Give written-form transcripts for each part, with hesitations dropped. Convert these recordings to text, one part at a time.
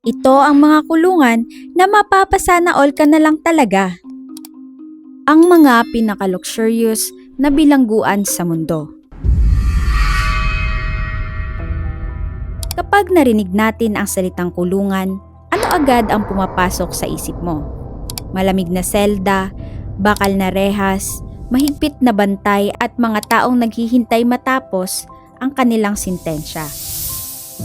Ito ang mga kulungan na mapapasana all ka na lang talaga. Ang mga pinaka-luxurious na bilangguan sa mundo. Kapag narinig natin ang salitang kulungan, ano agad ang pumapasok sa isip mo? Malamig na selda, bakal na rehas, mahigpit na bantay at mga taong naghihintay matapos ang kanilang sintensya.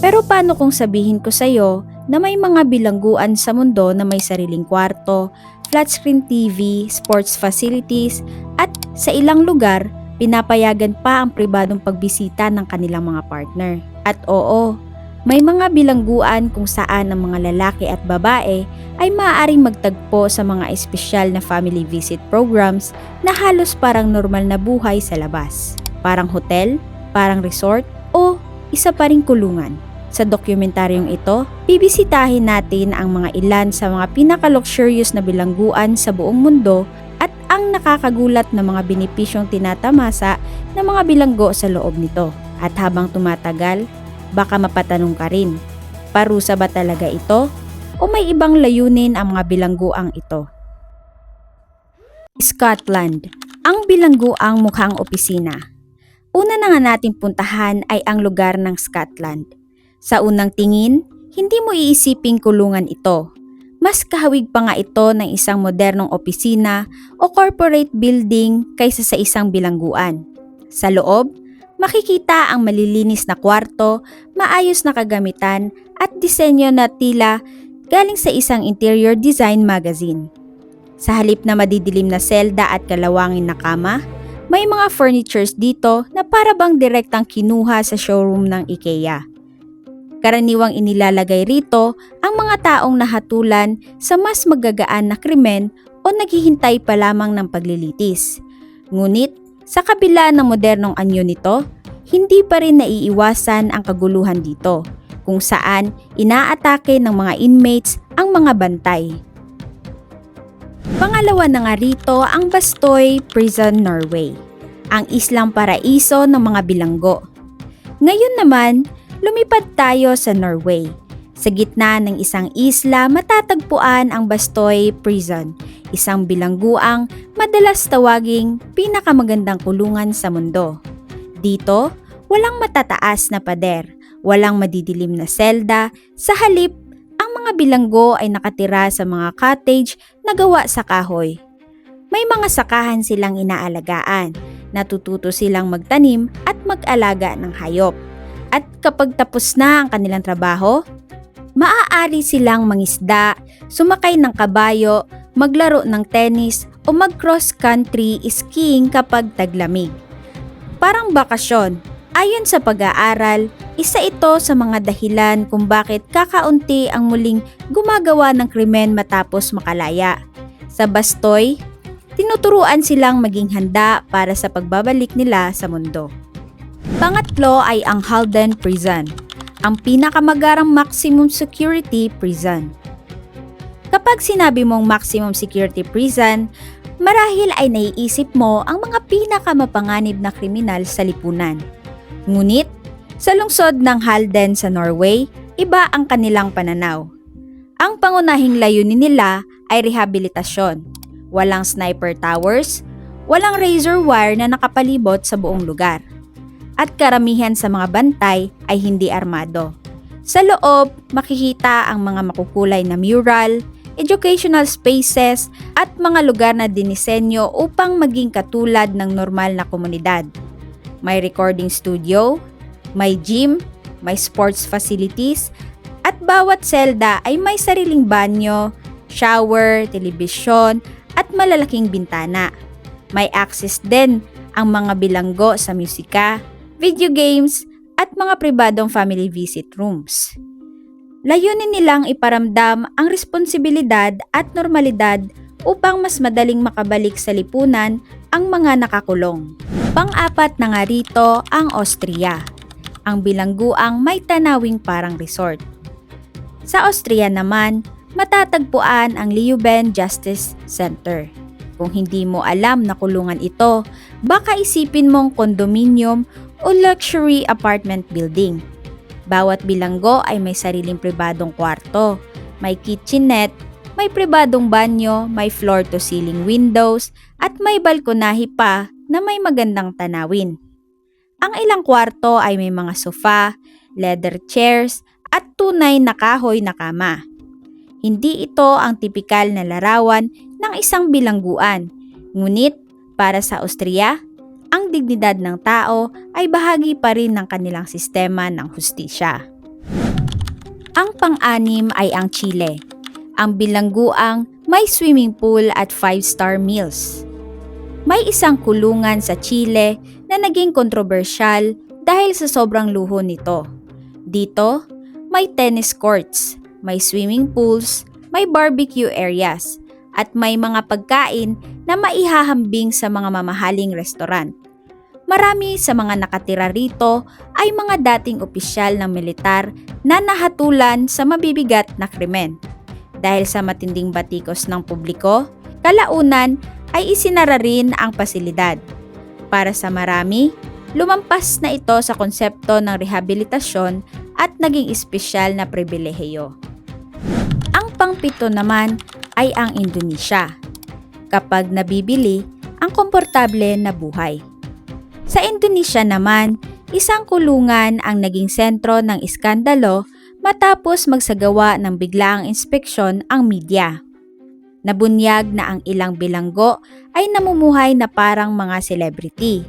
Pero paano kung sabihin ko sa iyo na may mga bilangguan sa mundo na may sariling kwarto, flat screen TV, sports facilities at sa ilang lugar pinapayagan pa ang pribadong pagbisita ng kanilang mga partner. At oo, may mga bilangguan kung saan ang mga lalaki at babae ay maaaring magtagpo sa mga espesyal na family visit programs na halos parang normal na buhay sa labas. Parang hotel, parang resort o isa pa ring kulungan. Sa dokumentaryong ito, bibisitahin natin ang mga ilan sa mga pinaka-luxurious na bilangguan sa buong mundo at ang nakakagulat na mga benepisyong tinatamasa ng mga bilanggo sa loob nito. At habang tumatagal, baka mapatanong ka rin, parusa ba talaga ito o may ibang layunin ang mga bilangguang ito? Scotland, ang bilangguang mukhang opisina. Una na nga nating puntahan ay ang lugar ng Scotland. Sa unang tingin, hindi mo iisiping kulungan ito. Mas kahawig pa nga ito ng isang modernong opisina o corporate building kaysa sa isang bilangguan. Sa loob, makikita ang malilinis na kwarto, maayos na kagamitan at disenyo na tila galing sa isang interior design magazine. Sa halip na madidilim na selda at kalawangin na kama, may mga furnitures dito na para bang direktang kinuha sa showroom ng IKEA. Karaniwang inilalagay rito ang mga taong nahatulan sa mas magagaan na krimen o naghihintay pa lamang ng paglilitis. Ngunit, sa kabila ng modernong anyo nito, hindi pa rin naiiwasan ang kaguluhan dito, kung saan inaatake ng mga inmates ang mga bantay. Pangalawa na nga rito ang Bastøy Prison, Norway, ang islang paraiso ng mga bilanggo. Ngayon naman, lumipad tayo sa Norway. Sa gitna ng isang isla matatagpuan ang Bastøy Prison, isang bilangguang madalas tawaging pinakamagandang kulungan sa mundo. Dito, walang matataas na pader, walang madidilim na selda, sa halip, ang mga bilanggo ay nakatira sa mga cottage na gawa sa kahoy. May mga sakahan silang inaalagaan, natututo silang magtanim at mag-alaga ng hayop. At kapag tapos na ang kanilang trabaho, maaari silang mangisda, sumakay ng kabayo, maglaro ng tennis o mag-cross country skiing kapag taglamig. Parang bakasyon. Ayon sa pag-aaral, isa ito sa mga dahilan kung bakit kakaunti ang muling gumagawa ng krimen matapos makalaya. Sa Bastøy, tinuturuan silang maging handa para sa pagbabalik nila sa mundo. Pangatlo ay ang Halden Prison, ang pinakamagarang maximum security prison. Kapag sinabi mong maximum security prison, marahil ay naiisip mo ang mga pinakamapanganib na kriminal sa lipunan. Ngunit, sa lungsod ng Halden sa Norway, iba ang kanilang pananaw. Ang pangunahing layunin nila ay rehabilitasyon. Walang sniper towers, walang razor wire na nakapalibot sa buong lugar. At karamihan sa mga bantay ay hindi armado. Sa loob, makikita ang mga makukulay na mural, educational spaces at mga lugar na dinisenyo upang maging katulad ng normal na komunidad. May recording studio, may gym, may sports facilities, at bawat selda ay may sariling banyo, shower, telebisyon, at malalaking bintana. May access din ang mga bilanggo sa musika, video games, at mga pribadong family visit rooms. Layunin nilang iparamdam ang responsibilidad at normalidad upang mas madaling makabalik sa lipunan ang mga nakakulong. Pang-apat na nga rito ang Austria, ang bilangguang may tanawing parang resort. Sa Austria naman, matatagpuan ang Leoben Justice Center. Kung hindi mo alam na kulungan ito, baka isipin mong kondominium o luxury apartment building. Bawat bilanggo ay may sariling pribadong kwarto, may kitchenette, may pribadong banyo, may floor-to-ceiling windows, at may balkonahe pa na may magandang tanawin. Ang ilang kwarto ay may mga sofa, leather chairs, at tunay na kahoy na kama. Hindi ito ang tipikal na larawan ng isang bilangguan, ngunit para sa Austria, ang dignidad ng tao ay bahagi pa rin ng kanilang sistema ng hustisya. Ang pang-anim ay ang Chile. Ang bilangguang may swimming pool at 5-star meals. May isang kulungan sa Chile na naging kontrobersyal dahil sa sobrang luho nito. Dito, may tennis courts, may swimming pools, may barbecue areas, at may mga pagkain na maihahambing sa mga mamahaling restaurant. Marami sa mga nakatira rito ay mga dating opisyal ng militar na nahatulan sa mabibigat na krimen. Dahil sa matinding batikos ng publiko, kalaunan ay isinara rin ang pasilidad. Para sa marami, lumampas na ito sa konsepto ng rehabilitasyon at naging espesyal na pribilehiyo. Ang pang-pito naman ay ang Indonesia. Kapag nabibili, ang komportable na buhay. Sa Indonesia naman, isang kulungan ang naging sentro ng iskandalo matapos magsagawa ng biglaang inspeksyon ang media. Nabunyag na ang ilang bilanggo ay namumuhay na parang mga celebrity.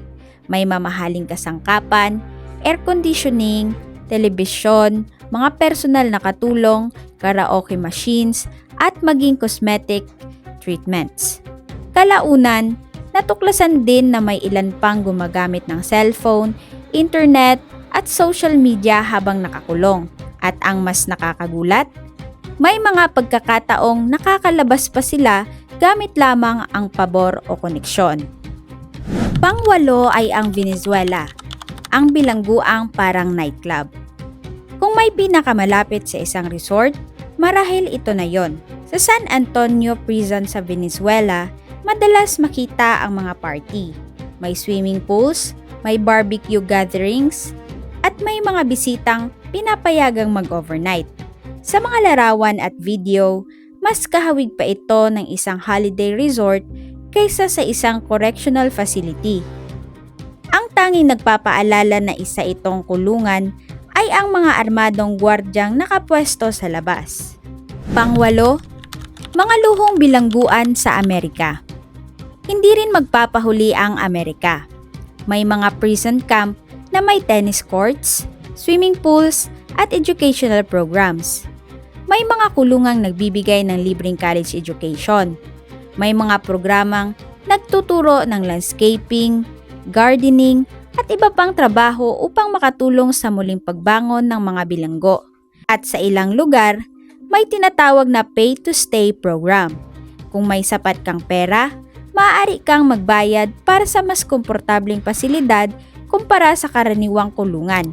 May mamahaling kasangkapan, air conditioning, telebisyon, mga personal na katulong, karaoke machines, at maging cosmetic treatments. Kalaunan, natuklasan din na may ilan pang gumagamit ng cellphone, internet, at social media habang nakakulong. At ang mas nakakagulat, may mga pagkakataong nakakalabas pa sila gamit lamang ang pabor o koneksyon. Pang-walo ay ang Venezuela, ang bilangguang parang nightclub. Kung may pinakamalapit sa isang resort, marahil ito na yon. Sa San Antonio Prison sa Venezuela, madalas makita ang mga party. May swimming pools, may barbecue gatherings, at may mga bisitang pinapayagang mag-overnight. Sa mga larawan at video, mas kahawig pa ito ng isang holiday resort kaysa sa isang correctional facility. Ang tanging nagpapaalala na isa itong kulungan ay ang mga armadong gwardyang nakapwesto sa labas. Pang-walo, mga luhong bilangguan sa Amerika. Hindi rin magpapahuli ang Amerika. May mga prison camp na may tennis courts, swimming pools, at educational programs. May mga kulungang nagbibigay ng libreng college education. May mga programang nagtuturo ng landscaping, gardening, at iba pang trabaho upang makatulong sa muling pagbangon ng mga bilanggo. At sa ilang lugar, may tinatawag na pay-to-stay program. Kung may sapat kang pera, maaari kang magbayad para sa mas komportableng pasilidad kumpara sa karaniwang kulungan.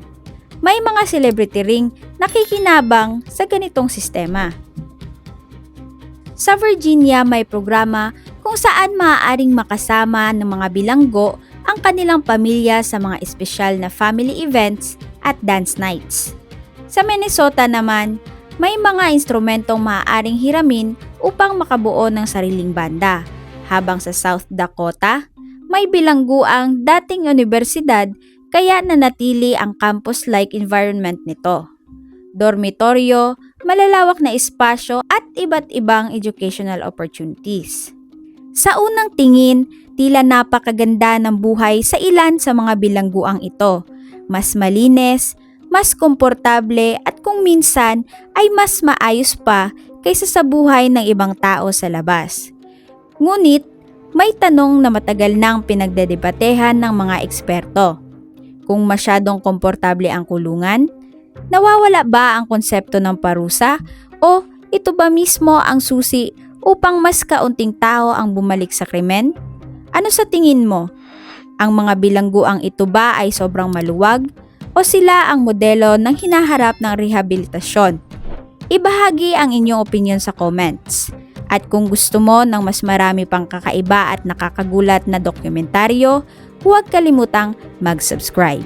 May mga celebrity ring nakikinabang sa ganitong sistema. Sa Virginia may programa kung saan maaaring makasama ng mga bilanggo ang kanilang pamilya sa mga espesyal na family events at dance nights. Sa Minnesota naman, may mga instrumentong maaaring hiramin upang makabuo ng sariling banda, habang sa South Dakota, may bilangguang dating universidad kaya nanatili ang campus-like environment nito. Dormitoryo, malalawak na espasyo at iba't ibang educational opportunities. Sa unang tingin, tila napakaganda ng buhay sa ilan sa mga bilangguang ito. Mas malinis, mas komportable at kung minsan ay mas maayos pa kaysa sa buhay ng ibang tao sa labas. Ngunit, may tanong na matagal nang pinagdedebatehan ng mga eksperto. Kung masyadong komportable ang kulungan, nawawala ba ang konsepto ng parusa o ito ba mismo ang susi upang mas kaunting tao ang bumalik sa krimen? Ano sa tingin mo? Ang mga bilangguang ito ba ay sobrang maluwag o sila ang modelo ng hinaharap ng rehabilitasyon? Ibahagi ang inyong opinion sa comments. At kung gusto mo ng mas marami pang kakaiba at nakakagulat na dokumentaryo, huwag kalimutang mag-subscribe.